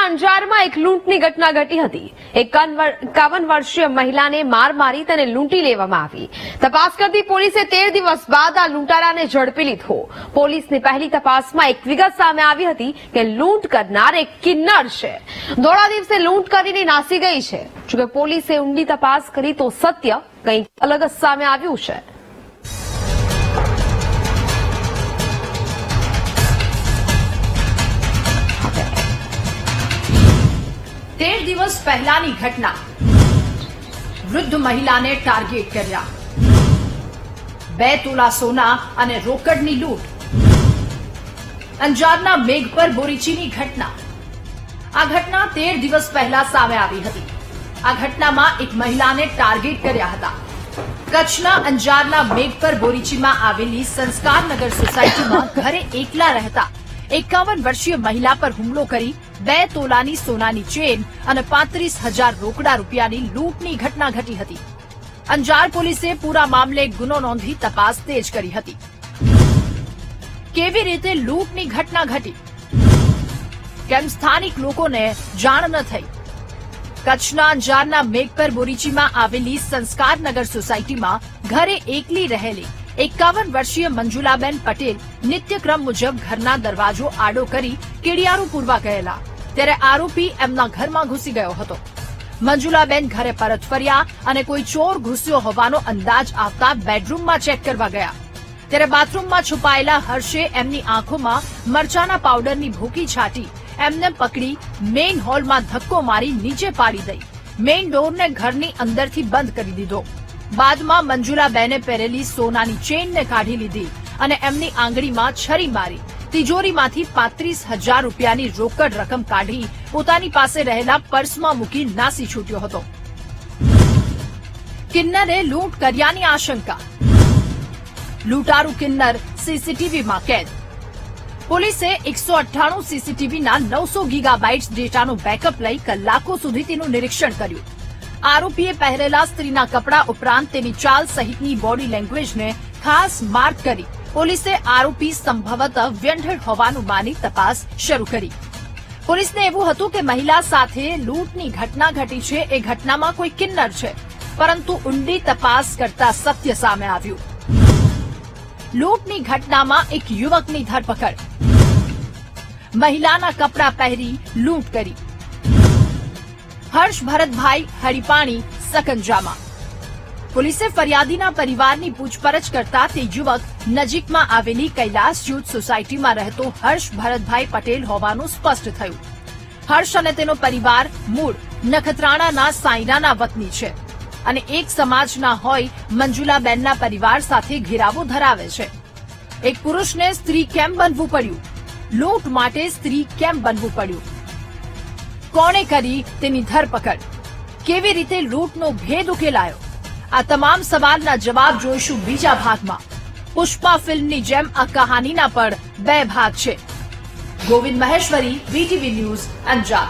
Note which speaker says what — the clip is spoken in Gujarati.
Speaker 1: અંજારમાં એક લૂંટની ઘટના ઘટી હતી। 51 વર્ષીય મહિલાને માર મારી તેને લૂંટી લેવામાં આવી। તપાસ કરતી પોલીસે 13 દિવસ બાદ આ લૂંટારાને ઝડપી લીધો। પોલીસની પહેલી તપાસમાં એક વિગત સામે આવી હતી કે લૂંટ કરનાર એક કિન્નર છે। દોડા દિવસે લૂંટ કરીને નાસી ગઈ છે। જોકે પોલીસે ઊંડી તપાસ કરી તો સત્ય કંઈક અલગ જ સામે આવ્યું છે।
Speaker 2: તેર દિવસ પહેલાની ઘટના। વૃદ્ધ મહિલાને ટાર્ગેટ કર્યા। 2 તોલા સોના અને રોકડની લૂંટ। અંજારના મેઘપર બોરીચીની ઘટના। આ ઘટના 13 દિવસ પહેલા સામે આવી હતી। આ ઘટનામાં એક મહિલાને ટાર્ગેટ કર્યા હતા। કચ્છના અંજારના મેઘપર બોરીચીમાં આવેલી સંસ્કારનગર સોસાયટીમાં ઘરે એકલા રહેતા 51 વર્ષીય મહિલા પર હુમલો કરી 2 તોલાની સોનાની ચેન અને 35,000 રોકડા રૂપિયાની લૂંટની ઘટના ઘટી હતી। અંજાર પોલીસે પૂરા મામલે ગુનો નોંધી તપાસ તેજ કરી હતી। કેવી રીતે લૂંટની ઘટના ઘટી? કેમ સ્થાનિક લોકોને જાણ ન થઈ? કચ્છના અંજારના મેઘપર બોરીચીમાં આવેલી સંસ્કારનગર સોસાયટીમાં ઘરે એકલી રહેલી 51 વર્ષીય મંજુલાબેન પટેલ નિત્યક્રમ મુજબ ઘરના દરવાજો આડો કરી કેડિયારું પૂરવા ગયેલા ત્યારે આરોપી એમના ઘરમાં ઘૂસી ગયો હતો। મંજુલાબેન ઘરે પરત ફર્યા અને કોઈ ચોર ઘૂસ્યો હોવાનો અંદાજ આવતા બેડરૂમમાં ચેક કરવા ગયા ત્યારે બાથરૂમમાં છુપાયેલા હર્ષે એમની આંખોમાં મરચાના પાવડરની ભૂકી છાંટી એમને પકડી મેઇન હોલમાં ધક્કો મારી નીચે પાડી દઈ મેઇન ડોરને ઘરની અંદરથી બંધ કરી દીધો। બાદમાં મંજુલાબેને પહેરેલી સોનાની ચેનને કાઢી લીધી અને એમની આંગળીમાં છરી મારી તિજોરીમાંથી 35,000 રૂપિયાની રોકડ રકમ કાઢી પોતાની પાસે રહેલા પર્સમાં મૂકી નાસી છૂટ્યો હતો। કિન્નરે લૂંટ કર્યાની આશંકા। લૂંટારૂ કિન્નર સીસીટીવીમાં કેદ। પોલીસે 198 સીસીટીવીના 900 ગીગાબાઇટ્સ ડેટાનો બેકઅપ લઈ કલાકો સુધી તેનું નિરીક્ષણ કર્યું। આરોપીએ પહેરેલા સ્ત્રીના કપડા ઉપરાંત તેની ચાલ સહિતની બોડી લેંગ્વેજને ખાસ માર્ક કરી પોલીસે આરોપી સંભવતઃ વ્યંઢળ હોવાનું માની તપાસ શરૂ કરી। પોલીસને એવું હતું કે મહિલા સાથે લૂંટની ઘટના ઘટી છે એ ઘટનામાં કોઈ કિન્નર છે પરંતુ ઊંડી તપાસ કરતા સત્ય સામે આવ્યું। લૂંટની ઘટનામાં એક યુવકની ધરપકડ। મહિલાના કપડા પહેરી લૂંટ કરી। હર્ષ ભરતભાઈ હરિપાણી સકંજામાં। પોલીસે ફરિયાદીના પરિવારની પૂછપરછ કરતા તે યુવક નજીકમાં આવેલી કૈલાસ જૂથ સોસાયટીમાં રહેતો હર્ષ ભરતભાઈ પટેલ હોવાનું સ્પષ્ટ થયું। હર્ષ અને તેનો પરિવાર મૂળ નખત્રાણાના સાયરાના વતની છે અને એક સમાજના હોય મંજુલાબેનના પરિવાર સાથે ઘેરાવો ધરાવે છે। એક પુરુષને સ્ત્રી કેમ બનવું પડ્યું? લૂંટ માટે સ્ત્રી કેમ બનવું પડ્યું? કોણે કરી તેની ધરપકડ? કેવી રીતે લૂંટનો ભેદ ઉકેલાયો? આ તમામ સવાલના જવાબ જોઈશું બીજા ભાગમાં। પુષ્પા ફિલ્મની જેમ આ કહાનીના પણ 2 ભાગ છે। Govind Maheshwari, VTV news, Anjar.